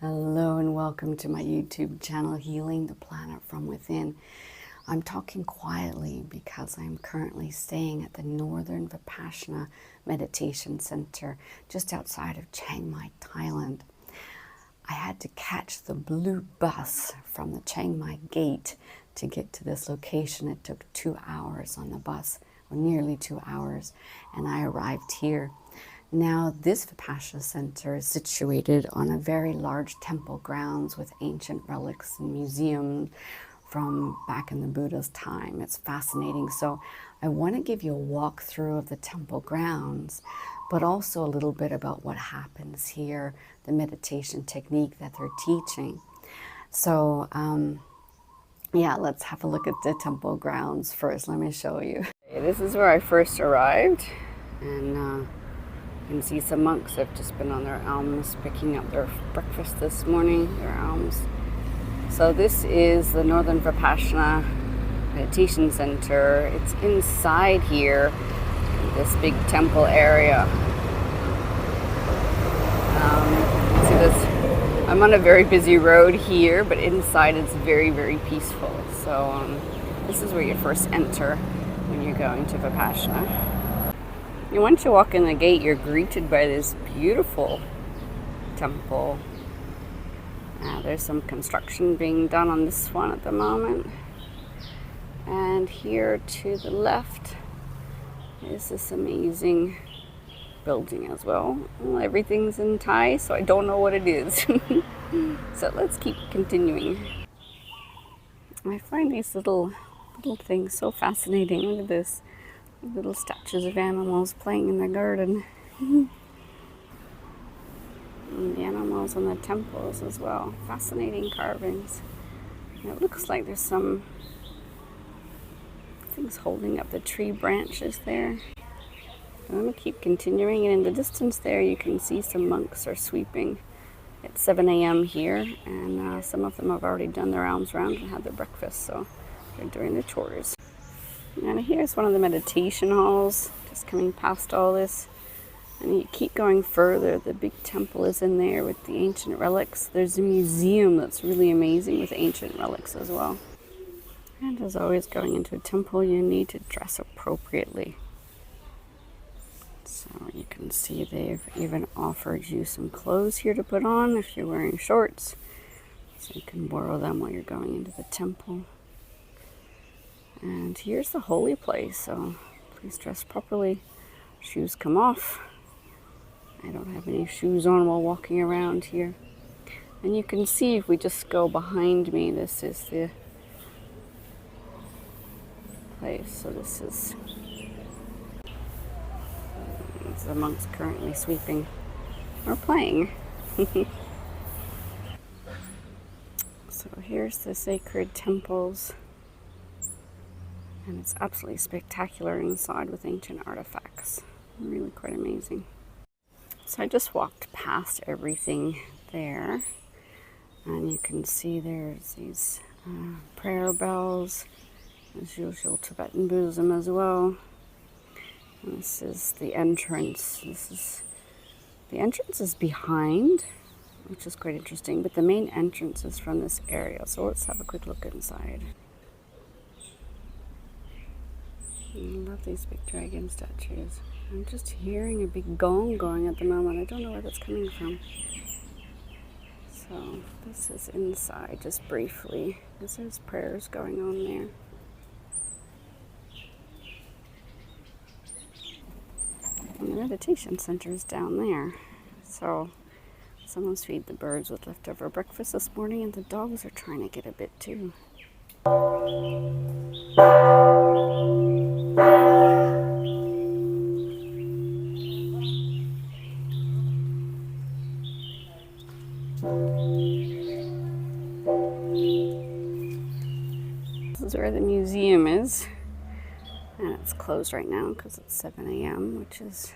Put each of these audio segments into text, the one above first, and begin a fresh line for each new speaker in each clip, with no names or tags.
Hello and welcome to my YouTube channel, Healing the Planet from Within. I'm talking quietly because I'm currently staying at the Northern Vipassana Meditation Center just outside of Chiang Mai, Thailand. I had to catch the blue bus from the Chiang Mai gate to get to this location. It took 2 hours on the bus, or nearly 2 hours, and I arrived here. Now, this Vipassana center is situated on a very large temple grounds with ancient relics and museums from back in the Buddha's time. It's fascinating. So I want to give you a walkthrough of the temple grounds, but also a little bit about what happens here, the meditation technique that they're teaching. So yeah, let's have a look at the temple grounds first. Let me show you. This is where I first arrived, and you can see some monks have just been on their alms, picking up their breakfast this morning, their alms. So this is the Northern Vipassana Meditation Center. It's inside here, this big temple area. See this? I'm on a very busy road here, but inside it's very, very peaceful. So this is where you first enter when you're going to Vipassana. And once you walk in the gate, you're greeted by this beautiful temple. There's some construction being done on this one at the moment. And here to the left is this amazing building as well. Well, everything's in Thai, so I don't know what it is. So let's keep continuing. I find these little things so fascinating. Look at this. Little statues of animals playing in the garden. And the animals in the temples as well. Fascinating carvings. And it looks like there's some things holding up the tree branches there. I'm going to keep continuing, and in the distance there you can see some monks are sweeping. It's 7 a.m. here, and some of them have already done their alms round and had their breakfast, so they're doing their chores. And here's one of the meditation halls, just coming past all this. And you keep going further, the big temple is in there with the ancient relics. There's a museum that's really amazing with ancient relics as well. And as always, going into a temple, you need to dress appropriately. So you can see they've even offered you some clothes here to put on if you're wearing shorts. So you can borrow them while you're going into the temple. And here's the holy place, so please dress properly. Shoes come off. I don't have any shoes on while walking around here. And you can see if we just go behind me, this is the place. So this is the monks currently sweeping or playing. So here's the sacred temples. And it's absolutely spectacular inside with ancient artifacts. Really quite amazing. So I just walked past everything there. And you can see there's these prayer bells. As usual, Tibetan Buddhism as well. And this is the entrance. The entrance is behind, which is quite interesting. But the main entrance is from this area. So let's have a quick look inside. I love these big dragon statues. I'm just hearing a big gong going at the moment. I don't know where that's coming from. So this is inside, just briefly, because there's prayers going on there. And the meditation center is down there. So someone's feed the birds with leftover breakfast this morning, and the dogs are trying to get a bit too. This is where the museum is, and it's closed right now because it's 7 a.m., which is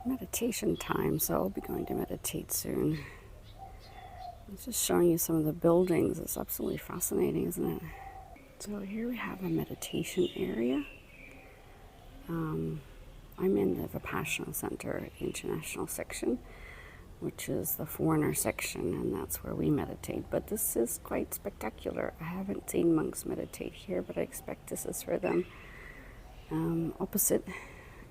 meditation time, so I'll be going to meditate soon. I'm just showing you some of the buildings. It's absolutely fascinating, isn't it? So here we have a meditation area. I'm in the Vipassana Center international section, which is the foreigner section, and that's where we meditate. But this is quite spectacular. I haven't seen monks meditate here, but I expect this is for them. Opposite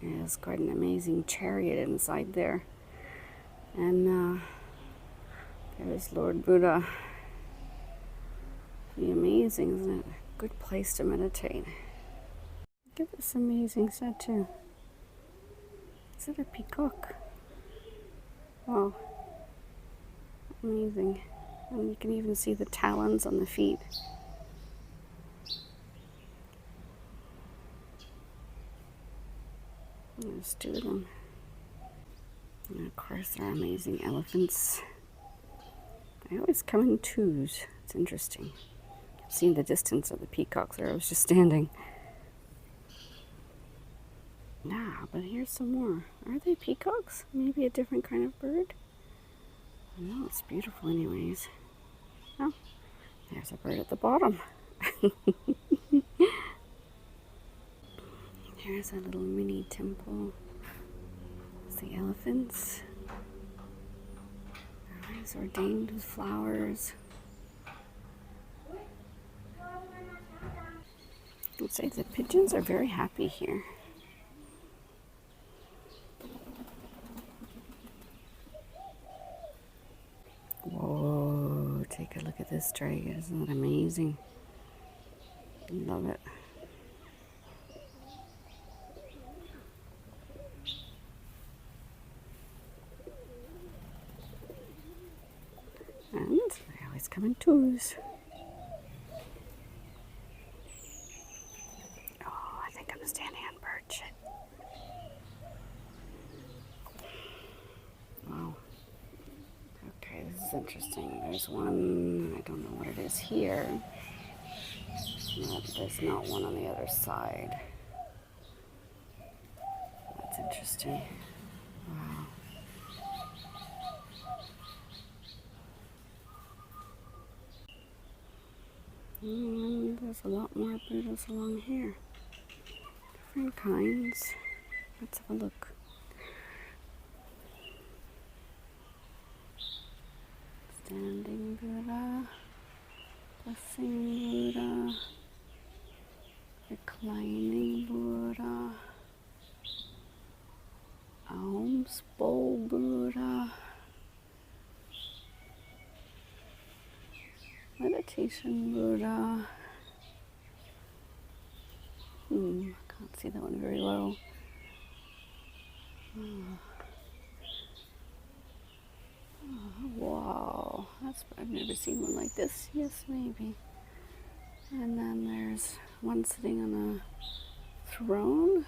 is quite an amazing chariot inside there. And there's Lord Buddha. Pretty amazing, isn't it? Good place to meditate. Look at this amazing statue. Is it a peacock? Wow. Amazing. And you can even see the talons on the feet. There's two of them. And of course there are amazing elephants. They always come in twos. It's interesting. I've seen the distance of the peacocks where I was just standing. Yeah, but here's some more. Are they peacocks? Maybe a different kind of bird? No, it's beautiful anyways. Oh, there's a bird at the bottom. Here's a little mini temple. It's the elephants. It's ordained with flowers. I'd say the pigeons are very happy here. Whoa, take a look at this dragon. Isn't that amazing? Love it. And they always come in twos. Oh, I think I'm standing on bird shit. Wow. Okay, this is interesting. There's one, I don't know what it is here. But there's not one on the other side. That's interesting. Wow. And there's a lot more Buddhas along here. Different kinds. Let's have a look. Standing Buddha, blessing Buddha, reclining Buddha, alms bowl Buddha, meditation Buddha. Can't see that one very well. Wow, I've never seen one like this. Yes, maybe. And then there's one sitting on a throne.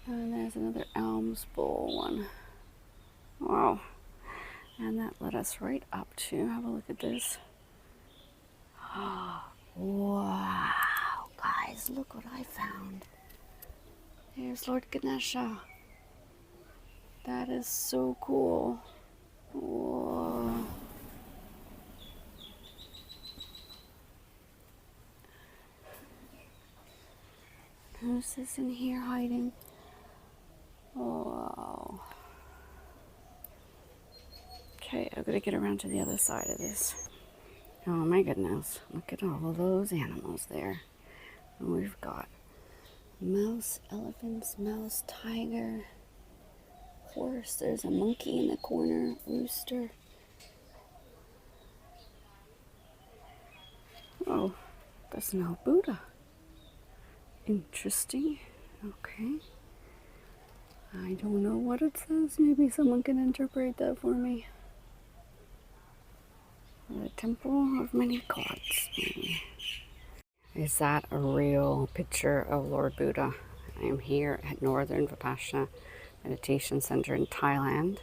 And there's another alms bowl one. Wow. And that led us right up to, have a look at this. Wow, guys, look what I found. There's Lord Ganesha. That is so cool. Whoa. Who's this in here hiding? Wow. Okay, I've got to get around to the other side of this. Oh my goodness, look at all of those animals there. And we've got mouse, elephants, mouse, tiger, horse. There's a monkey in the corner, rooster. Oh, that's no Buddha. Interesting. Okay. I don't know what it says. Maybe someone can interpret that for me. The temple of many gods. Maybe. Is that a real picture of Lord Buddha? I am here at Northern Vipassana Meditation Center in Thailand.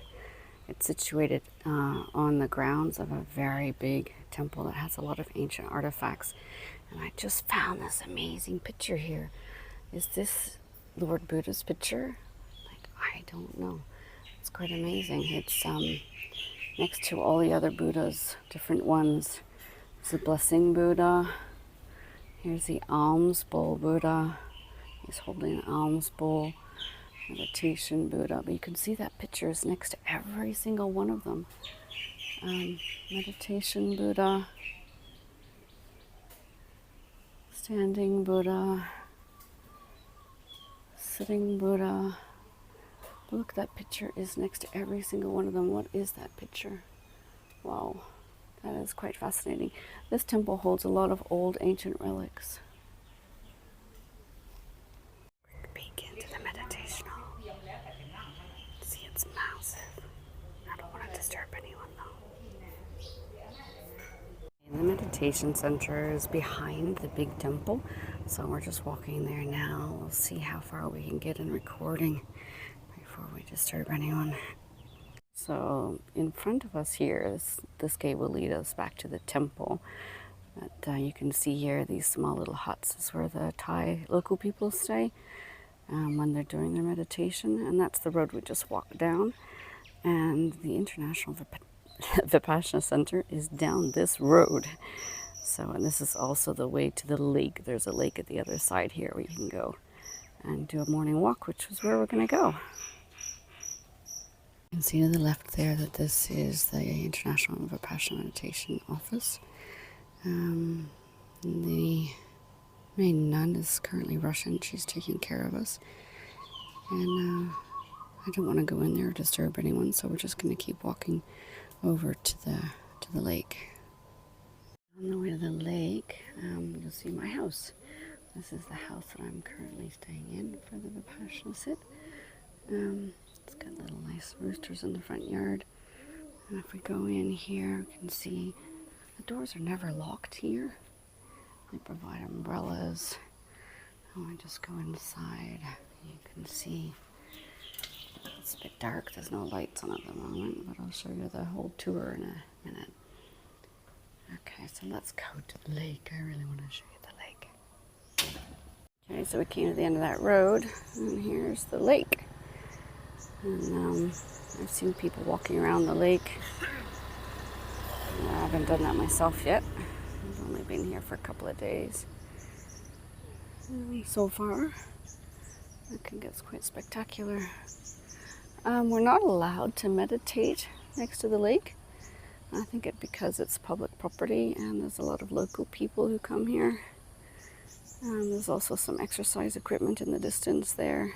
It's situated on the grounds of a very big temple that has a lot of ancient artifacts. And I just found this amazing picture here. Is this Lord Buddha's picture? Like, I don't know. It's quite amazing. It's next to all the other Buddhas, different ones. It's the Blessing Buddha. Here's the Alms Bowl Buddha. He's holding an alms bowl. Meditation Buddha. But you can see that picture is next to every single one of them. Meditation Buddha, standing Buddha, sitting Buddha. Look, that picture is next to every single one of them. What is that picture? Wow, that is quite fascinating. This temple holds a lot of old ancient relics. Quick peek into the meditation hall. See, it's massive. I don't want to disturb anyone though. The meditation center is behind the big temple, so we're just walking there now. We'll see how far we can get in recording before we disturb anyone. So in front of us here, this gate will lead us back to the temple. But you can see here these small little huts is where the Thai local people stay when they're doing their meditation, and that's the road we just walked down. And the International Vipassana Center is down this road. So, and this is also the way to the lake. There's a lake at the other side here where you can go and do a morning walk, which is where we're going to go. You can see to the left there that this is the International Vipassana Meditation Office. The main nun is currently Russian. She's taking care of us. And I don't want to go in there or disturb anyone, so we're just going to keep walking over to the lake. On the way to the lake, you'll see my house. This is the house that I'm currently staying in for the Vipassana sit. It's got little nice roosters in the front yard. And if we go in here, you can see the doors are never locked here. They provide umbrellas. And we just go inside. You can see it's a bit dark. There's no lights on at the moment, but I'll show you the whole tour in a minute. Okay, so let's go to the lake. I really want to show you the lake. Okay, so we came to the end of that road, and here's the lake. And I've seen people walking around the lake. I haven't done that myself yet. I've only been here for a couple of days. So far, I think it's quite spectacular. We're not allowed to meditate next to the lake. I think it's because it's public property and there's a lot of local people who come here. There's also some exercise equipment in the distance there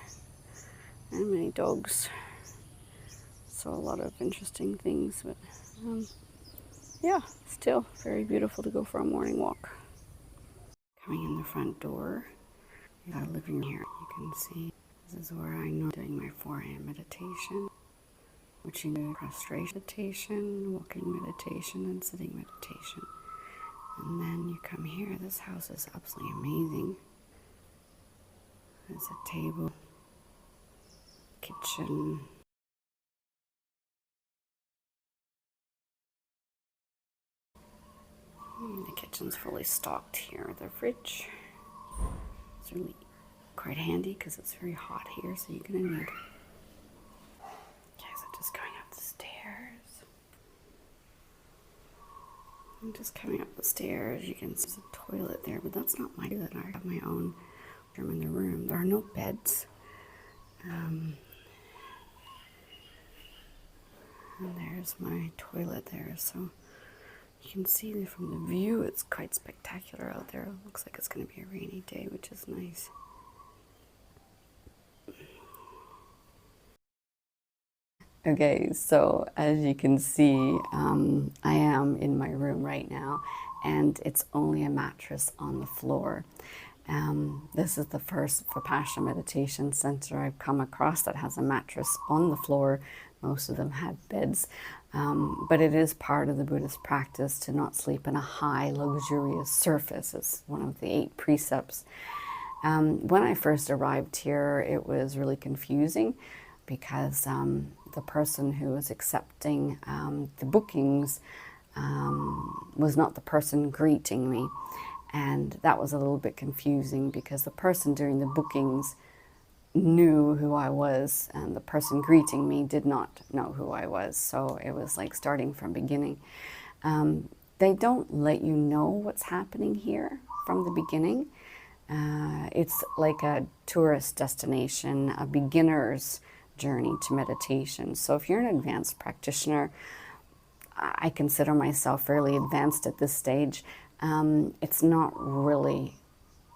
and many dogs. So a lot of interesting things, but yeah, still very beautiful to go for a morning walk. Coming in the front door, you got a living room here. You can see this is where I know doing my 4 a.m. meditation, which includes prostration meditation, walking meditation, and sitting meditation. And then you come here. This house is absolutely amazing. There's a table, kitchen. The kitchen's fully stocked here. The fridge. It's really quite handy because it's very hot here, so you're gonna need. Okay, so just going up the stairs. I'm just coming up the stairs. You can see there's a toilet there, but that's not my toilet. I have my own room in the room. There are no beds. And there's my toilet there, so you can see from the view it's quite spectacular out there. It looks like it's going to be a rainy day, which is nice. Okay, so as you can see, I am in my room right now, and it's only a mattress on the floor. This is the first Vipassana meditation center I've come across that has a mattress on the floor. Most of them have beds, but it is part of the Buddhist practice to not sleep in a high, luxurious surface. It's one of the 8 precepts. When I first arrived here, it was really confusing because the person who was accepting the bookings was not the person greeting me. And that was a little bit confusing because the person doing the bookings knew who I was and the person greeting me did not know who I was. So it was like starting from beginning. They don't let you know what's happening here from the beginning. It's like a tourist destination, a beginner's journey to meditation. So if you're an advanced practitioner, I consider myself fairly advanced at this stage. It's not really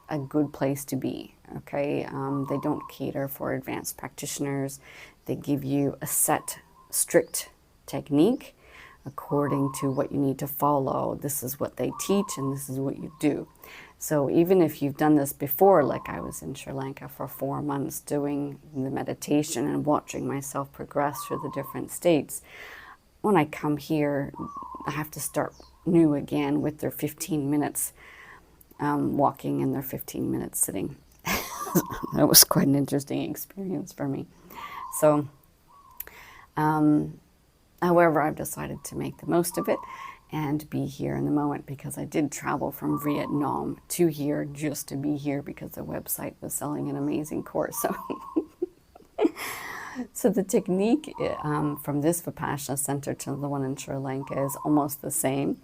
a good place to be, okay? They don't cater for advanced practitioners. They give you a set, strict technique according to what you need to follow. This is what they teach and this is what you do. So even if you've done this before, like I was in Sri Lanka for 4 months doing the meditation and watching myself progress through the different states, when I come here, I have to start new again with their 15 minutes walking and their 15 minutes sitting. That was quite an interesting experience for me. So, however, I've decided to make the most of it and be here in the moment, because I did travel from Vietnam to here just to be here because the website was selling an amazing course. So, so the technique from this Vipassana center to the one in Sri Lanka is almost the same.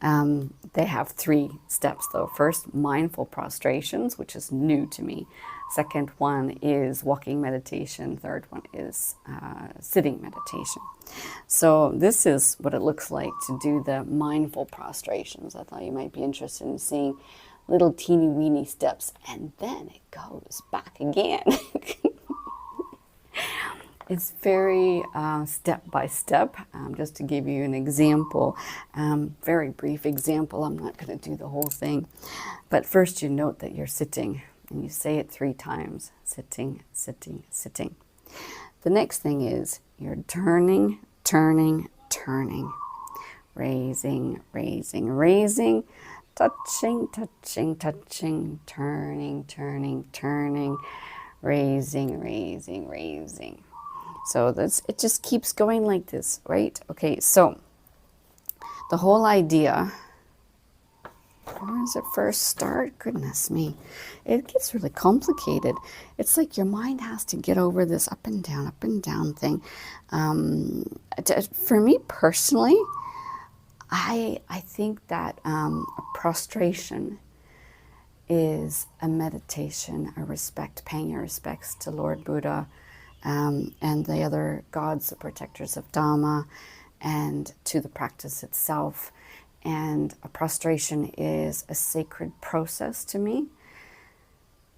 They have 3 steps though. First, mindful prostrations, which is new to me. Second one is walking meditation. Third one is sitting meditation. So this is what it looks like to do the mindful prostrations. I thought you might be interested in seeing little teeny weeny steps, and then it goes back again. It's very step by step. Just to give you an example, very brief example. I'm not going to do the whole thing. But first you note that you're sitting, and you say it 3 times. Sitting, sitting, sitting. The next thing is you're turning, turning, turning. Raising, raising, raising. Touching, touching, touching. Turning, turning, turning. Raising, raising, raising. So it just keeps going like this, right? Okay, so the whole idea, where does it first start? Goodness me. It gets really complicated. It's like your mind has to get over this up and down thing. For me personally, I think that prostration is a meditation, a respect, paying your respects to Lord Buddha, and the other gods, the protectors of Dharma, and to the practice itself. And a prostration is a sacred process to me.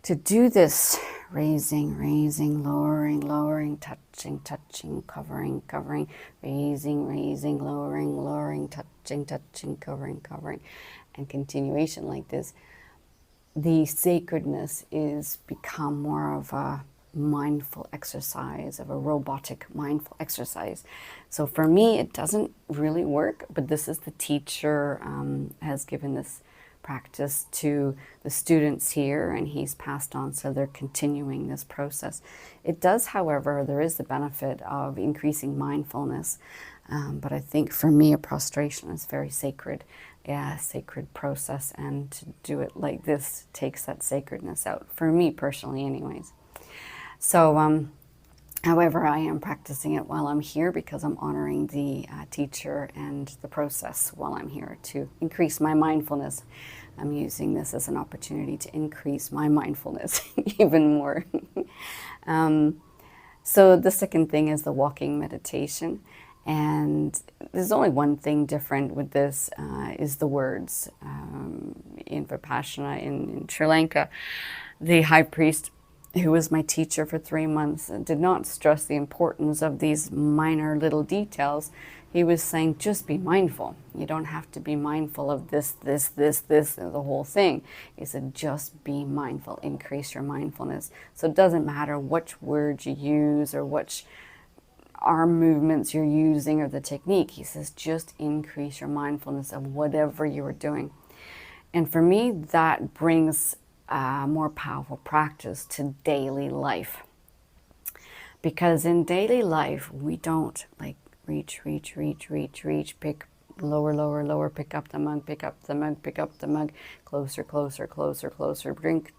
To do this raising, raising, lowering, lowering, touching, touching, covering, covering, raising, raising, lowering, lowering, touching, touching, covering, covering, and continuation like this, the sacredness is become more of a mindful exercise, of a robotic mindful exercise. So for me, it doesn't really work, but this is the teacher has given this practice to the students here, and he's passed on, so they're continuing this process. It does, however, there is the benefit of increasing mindfulness, but I think for me, a prostration is very sacred. Yeah, sacred process, and to do it like this takes that sacredness out, for me personally anyways. So, however, I am practicing it while I'm here because I'm honoring the teacher and the process while I'm here to increase my mindfulness. I'm using this as an opportunity to increase my mindfulness even more. So the second thing is the walking meditation. And there's only one thing different with this, is the words. In Vipassana in Sri Lanka, the high priest, who was my teacher for 3 months, did not stress the importance of these minor little details. He was saying, just be mindful. You don't have to be mindful of this, the whole thing. He said, just be mindful, increase your mindfulness. So it doesn't matter which words you use or which arm movements you're using or the technique. He says, just increase your mindfulness of whatever you are doing. And for me, that brings more powerful practice to daily life. Because in daily life, we don't like reach, pick, lower, pick up the mug, pick up the mug, closer, drink.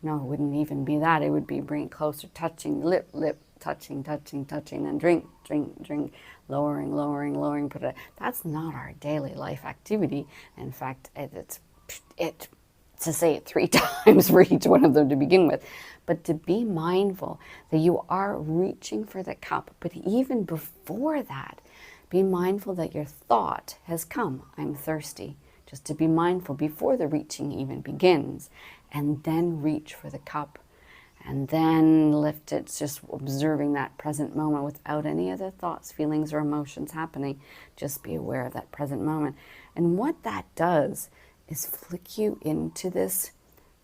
No, it wouldn't even be that. It would be bring closer, touching, lip, touching, and drink, lowering, put it. That's not our daily life activity. In fact, it to say it 3 times for each one of them to begin with, but to be mindful that you are reaching for the cup. But even before that, be mindful that your thought has come, I'm thirsty. Just to be mindful before the reaching even begins, and then reach for the cup, and then lift it, just observing that present moment without any other thoughts, feelings, or emotions happening. Just be aware of that present moment. And what that does is flick you into this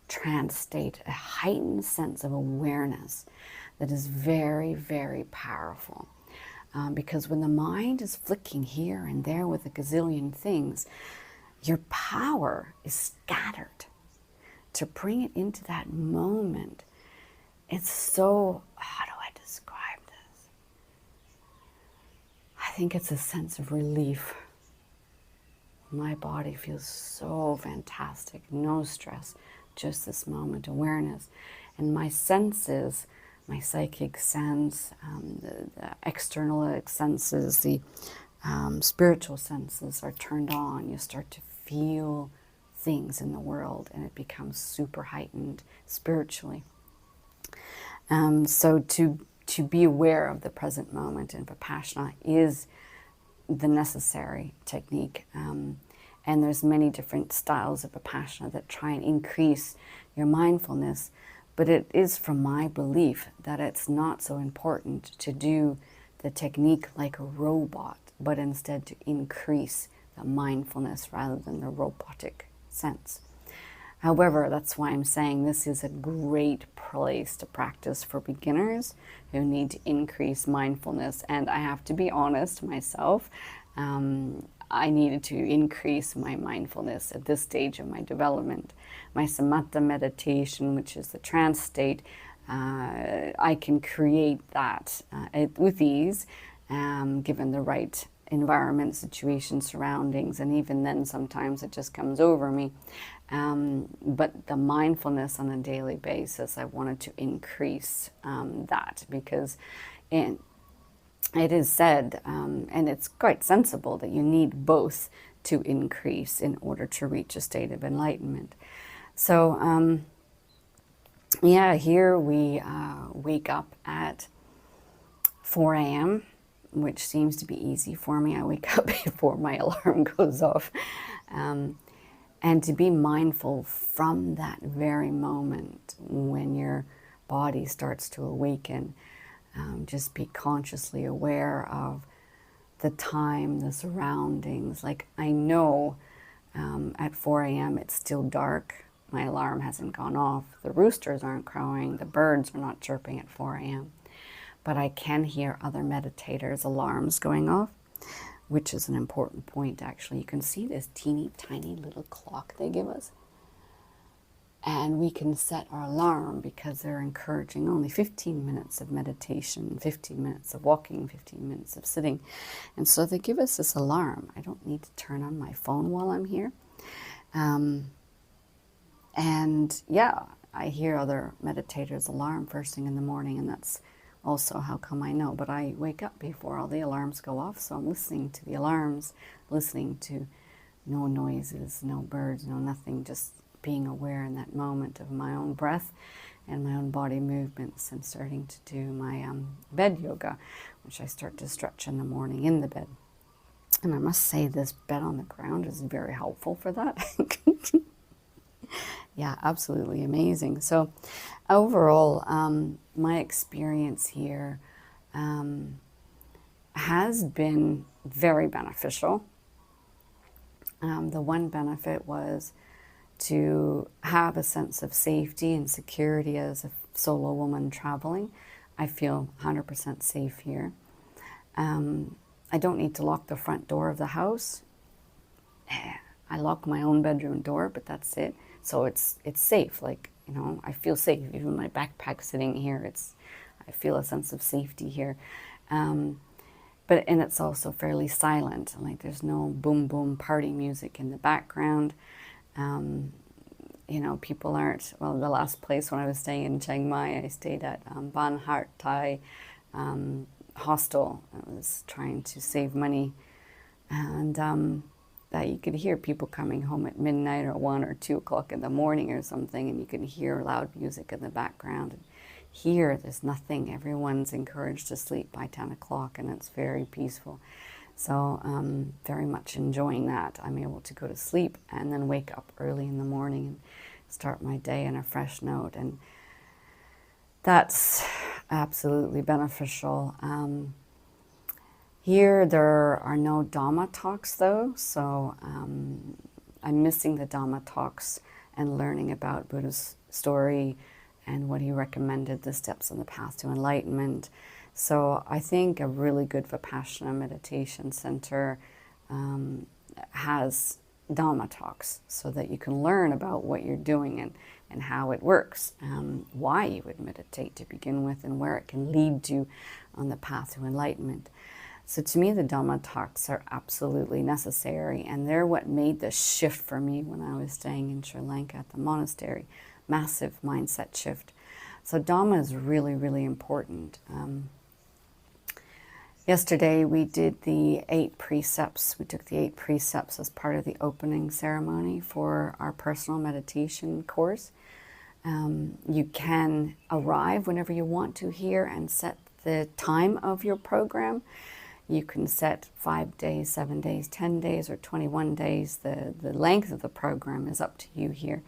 trance state, a heightened sense of awareness that is very, very powerful. Because when the mind is flicking here and there with a gazillion things, your power is scattered. To bring it into that moment, it's so, how do I describe this? I think it's a sense of relief. My body feels so fantastic, no stress, just this moment awareness. And my senses, my psychic sense, the external senses, the spiritual senses are turned on. You start to feel things in the world, and it becomes super heightened spiritually. So to be aware of the present moment in Vipassana is the necessary technique. And there's many different styles of Vipassana that try and increase your mindfulness. But it is from my belief that it's not so important to do the technique like a robot, but instead to increase the mindfulness rather than the robotic sense. However, that's why I'm saying this is a great place to practice for beginners who need to increase mindfulness. And I have to be honest myself, I needed to increase my mindfulness at this stage of my development. My samatha meditation, which is the trance state, I can create that with ease, given the right environment, situation, surroundings, and even then sometimes it just comes over me. But the mindfulness on a daily basis, I wanted to increase that, because it is said, and it's quite sensible, that you need both to increase in order to reach a state of enlightenment. So, yeah, here we wake up at 4 a.m., which seems to be easy for me. I wake up before my alarm goes off. And to be mindful from that very moment when your body starts to awaken. Just be consciously aware of the time, the surroundings. Like, I know at 4 a.m. it's still dark. My alarm hasn't gone off. The roosters aren't crowing. The birds are not chirping at 4 a.m. But I can hear other meditators' alarms going off, which is an important point, actually. You can see this teeny tiny little clock they give us. And we can set our alarm because they're encouraging only 15 minutes of meditation, 15 minutes of walking, 15 minutes of sitting. And so they give us this alarm. I don't need to turn on my phone while I'm here. And yeah, I hear other meditators' alarm first thing in the morning, and that's also how come I know. But I wake up before all the alarms go off, so I'm listening to the alarms, listening to no noises, no birds, no nothing, just being aware in that moment of my own breath and my own body movements, and starting to do my bed yoga, which I start to stretch in the morning in the bed. And I must say, this bed on the ground is very helpful for that. Yeah, absolutely amazing. So overall, my experience here has been very beneficial. The one benefit was to have a sense of safety and security as a solo woman traveling. I feel 100% safe here. I don't need to lock the front door of the house. I lock my own bedroom door, but that's it. So it's safe. Like, you know, I feel safe. Even my backpack sitting here, I feel a sense of safety here. And it's also fairly silent. Like, there's no boom boom party music in the background. You know, people aren't, well, the last place when I was staying in Chiang Mai, I stayed at Ban Hart Thai hostel. I was trying to save money. And that you could hear people coming home at midnight or 1 or 2 o'clock in the morning or something, and you can hear loud music in the background. And here, there's nothing. Everyone's encouraged to sleep by 10 o'clock, and it's very peaceful. So very much enjoying that. I'm able to go to sleep and then wake up early in the morning and start my day on a fresh note. And that's absolutely beneficial. Here there are no Dharma Talks though, so I'm missing the Dharma Talks and learning about Buddha's story and what he recommended, the steps on the path to enlightenment. So I think a really good Vipassana meditation center has Dharma Talks so that you can learn about what you're doing and how it works, why you would meditate to begin with, and where it can lead to on the path to enlightenment. So to me, the Dharma Talks are absolutely necessary, and they're what made the shift for me when I was staying in Sri Lanka at the monastery. Massive mindset shift. So Dharma is really, really important. Yesterday we did the 8 precepts. We took the 8 precepts as part of the opening ceremony for our personal meditation course. You can arrive whenever you want to here and set the time of your program. You can set 5 days, 7 days, 10 days, or 21 days. The length of the program is up to you here.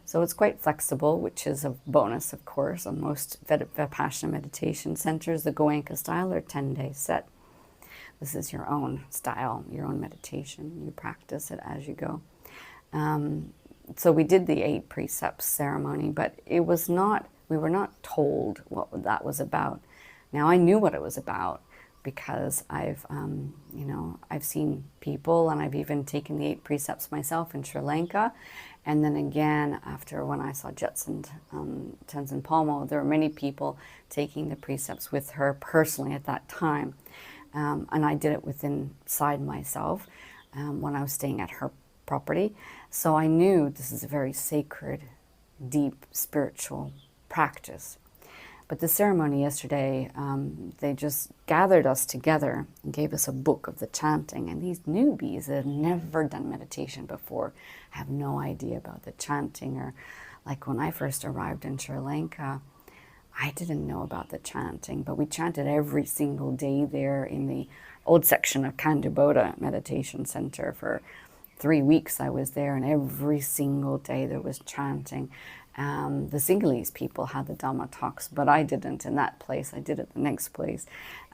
So it's quite flexible, which is a bonus, of course. On most Vipassana meditation centers, the Goenka style are 10-day set. This is your own style, your own meditation. You practice it as you go. So we did the 8 precepts ceremony, but it was not, we were not told what that was about. Now I knew what it was about because I've seen people, and I've even taken the 8 precepts myself in Sri Lanka. And then again, after when I saw Jetson Tenzin Palmo, there were many people taking the precepts with her personally at that time. And I did it inside myself when I was staying at her property. So I knew this is a very sacred, deep, spiritual practice. But the ceremony yesterday, they just gathered us together and gave us a book of the chanting. And these newbies that have never done meditation before have no idea about the chanting. Or like when I first arrived in Sri Lanka, I didn't know about the chanting, but we chanted every single day there in the old section of Kandubodha Meditation Center. For 3 weeks I was there, and every single day there was chanting. The Sinhalese people had the Dharma Talks, but I didn't in that place. I did it the next place.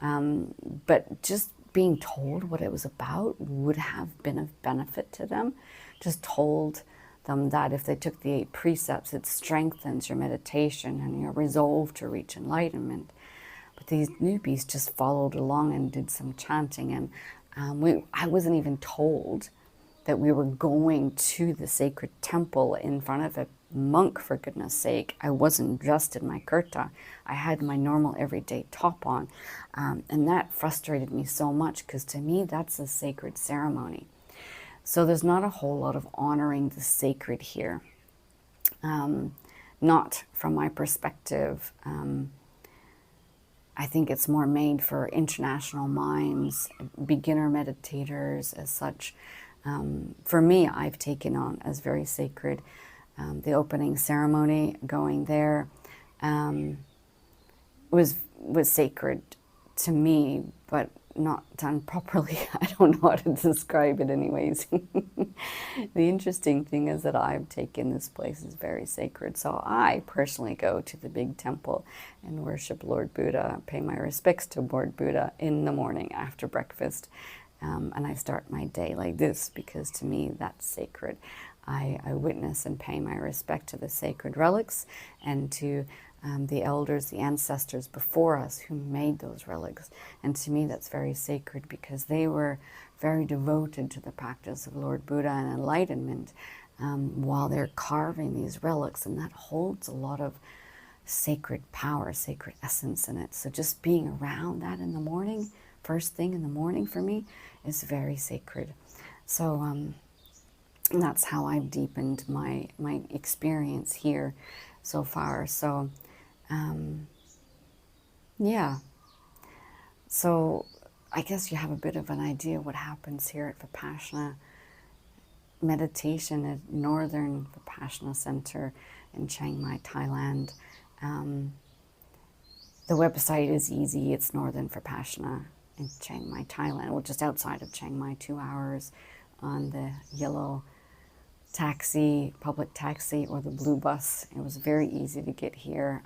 But just being told what it was about would have been of benefit to them. Just told them that if they took the 8 precepts, it strengthens your meditation and your resolve to reach enlightenment. But these newbies just followed along and did some chanting, and I wasn't even told that we were going to the sacred temple in front of a monk, for goodness sake. I wasn't dressed in my kurta. I had my normal everyday top on. And that frustrated me so much, because to me, that's a sacred ceremony. So there's not a whole lot of honoring the sacred here. Not from my perspective. I think it's more made for international minds, beginner meditators as such. For me, I've taken on as very sacred the opening ceremony. Going there was sacred to me, but not done properly. I don't know how to describe it anyways. The interesting thing is that I've taken this place as very sacred. So I personally go to the big temple and worship Lord Buddha, pay my respects to Lord Buddha in the morning after breakfast. And I start my day like this, because to me that's sacred. I witness and pay my respect to the sacred relics and to the elders, the ancestors before us who made those relics. And to me that's very sacred, because they were very devoted to the practice of Lord Buddha and enlightenment while they're carving these relics, and that holds a lot of sacred power, sacred essence in it. So just being around that in the morning, first thing in the morning for me, is very sacred. So that's how I've deepened my experience here so far. So yeah. So I guess you have a bit of an idea what happens here at Vipassana. meditation at Northern Vipassana Center in Chiang Mai, Thailand. The website is easy. It's Northern Vipassana in Chiang Mai, Thailand, well, just outside of Chiang Mai, 2 hours on the yellow taxi, public taxi, or the blue bus. It was very easy to get here.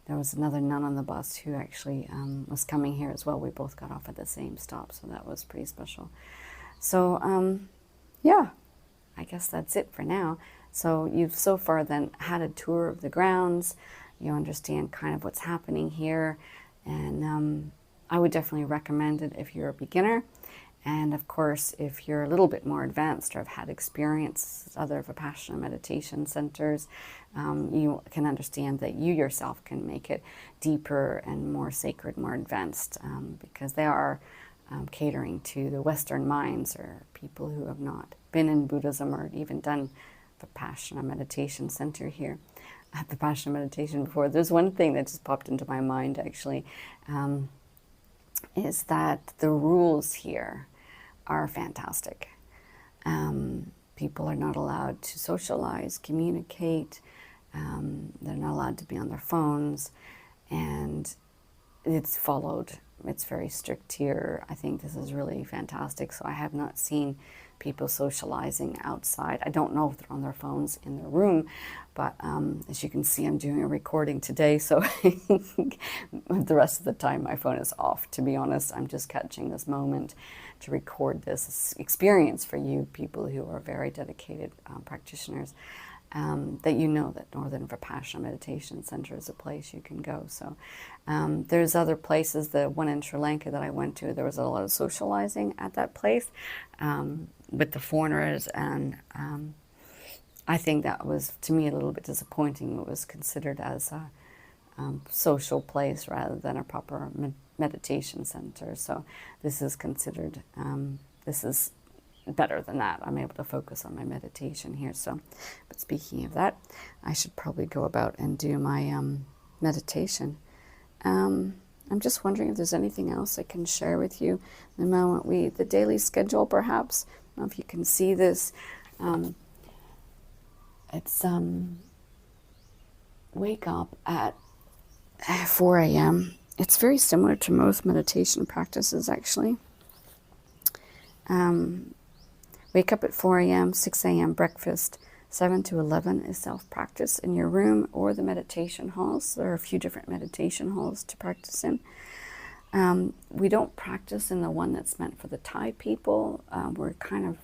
There was another nun on the bus who actually was coming here as well. We both got off at the same stop, so that was pretty special. So, yeah, I guess that's it for now. So you've so far then had a tour of the grounds. You understand kind of what's happening here. And I would definitely recommend it if you're a beginner. And of course, if you're a little bit more advanced or have had experience at other Vipassana meditation centers, you can understand that you yourself can make it deeper and more sacred, more advanced, because they are catering to the Western minds or people who have not been in Buddhism or even done Vipassana meditation center here. Vipassana meditation before. There's one thing that just popped into my mind actually, is that the rules here are fantastic. People are not allowed to socialize, communicate. They're not allowed to be on their phones, and it's followed. It's very strict here. I think this is really fantastic. So I have not seen people socializing outside. I don't know if they're on their phones in their room, but as you can see, I'm doing a recording today, so the rest of the time my phone is off. To be honest, I'm just catching this moment to record this experience for you people who are very dedicated practitioners, that you know that Northern Vipassana Meditation Center is a place you can go. So there's other places. The one in Sri Lanka that I went to, there was a lot of socializing at that place with the foreigners, and I think that was, to me, a little bit disappointing. It was considered as a social place rather than a proper meditation center. So this is considered, this is better than that. I'm able to focus on my meditation here. So, but speaking of that, I should probably go about and do my meditation. I'm just wondering if there's anything else I can share with you. The moment the daily schedule, perhaps. I don't know if you can see this. It's wake up at 4 a.m. It's very similar to most meditation practices, actually. Wake up at 4 a.m., 6 a.m. breakfast, 7 to 11 is self-practice in your room or the meditation halls. There are a few different meditation halls to practice in. We don't practice in the one that's meant for the Thai people. We're kind of,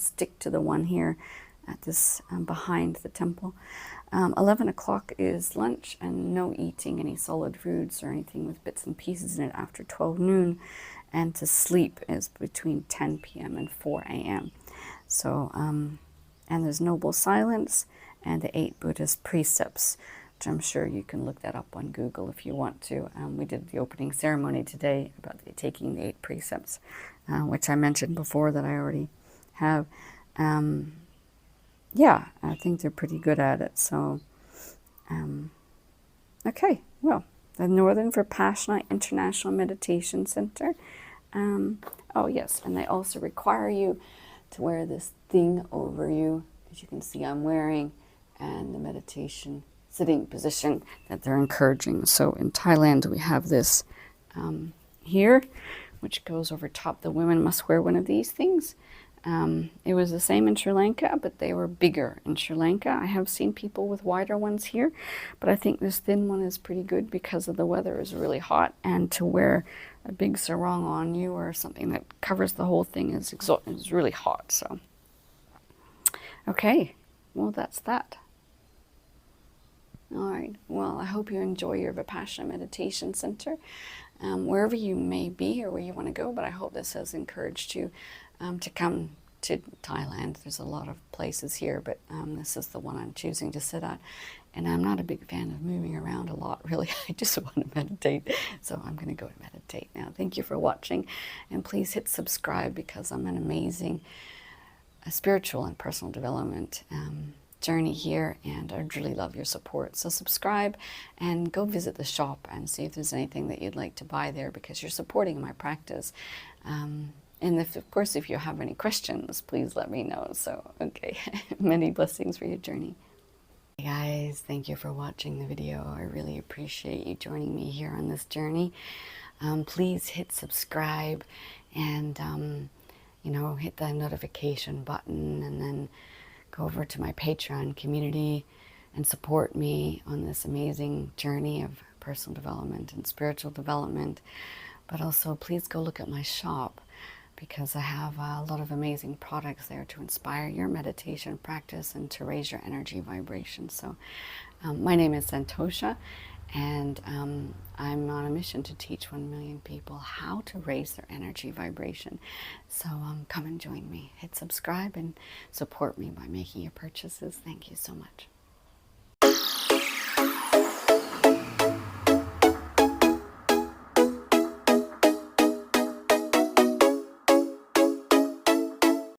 stick to the one here at this behind the temple. 11 o'clock is lunch, and no eating any solid foods or anything with bits and pieces in it after 12 noon. And to sleep is between 10 p.m. and 4 a.m. So, and there's noble silence and the 8 Buddhist precepts, which I'm sure you can look that up on Google if you want to. We did the opening ceremony today about taking the 8 precepts, which I mentioned before that I already have. Yeah, I think they're pretty good at it. So, okay, well, the Northern Vipassana International Meditation Center. Oh yes, and they also require you to wear this thing over you, as you can see I'm wearing, and the meditation sitting position that they're encouraging. So in Thailand we have this here, which goes over top. The women must wear one of these things. It was the same in Sri Lanka, but they were bigger in Sri Lanka. I have seen people with wider ones here, but I think this thin one is pretty good because of the weather is really hot, and to wear a big sarong on you or something that covers the whole thing is really hot. So, okay, well, that's that. All right, well, I hope you enjoy your Vipassana Meditation Center, wherever you may be or where you want to go, but I hope this has encouraged you to come to Thailand. There's a lot of places here, but this is the one I'm choosing to sit at. And I'm not a big fan of moving around a lot, really. I just want to meditate. So I'm going to go and meditate now. Thank you for watching. And please hit subscribe, because I'm an amazing spiritual and personal development journey here, and I'd really love your support. So subscribe and go visit the shop and see if there's anything that you'd like to buy there, because you're supporting my practice. And if, of course, if you have any questions, please let me know. So, okay, many blessings for your journey. Hey guys, thank you for watching the video. I really appreciate you joining me here on this journey. Please hit subscribe and, you know, hit the notification button, and then go over to my Patreon community and support me on this amazing journey of personal development and spiritual development. But also, please go look at my shop, because I have a lot of amazing products there to inspire your meditation practice and to raise your energy vibration. So my name is Santosha, and I'm on a mission to teach 1 million people how to raise their energy vibration. So come and join me. Hit subscribe and support me by making your purchases. Thank you so much.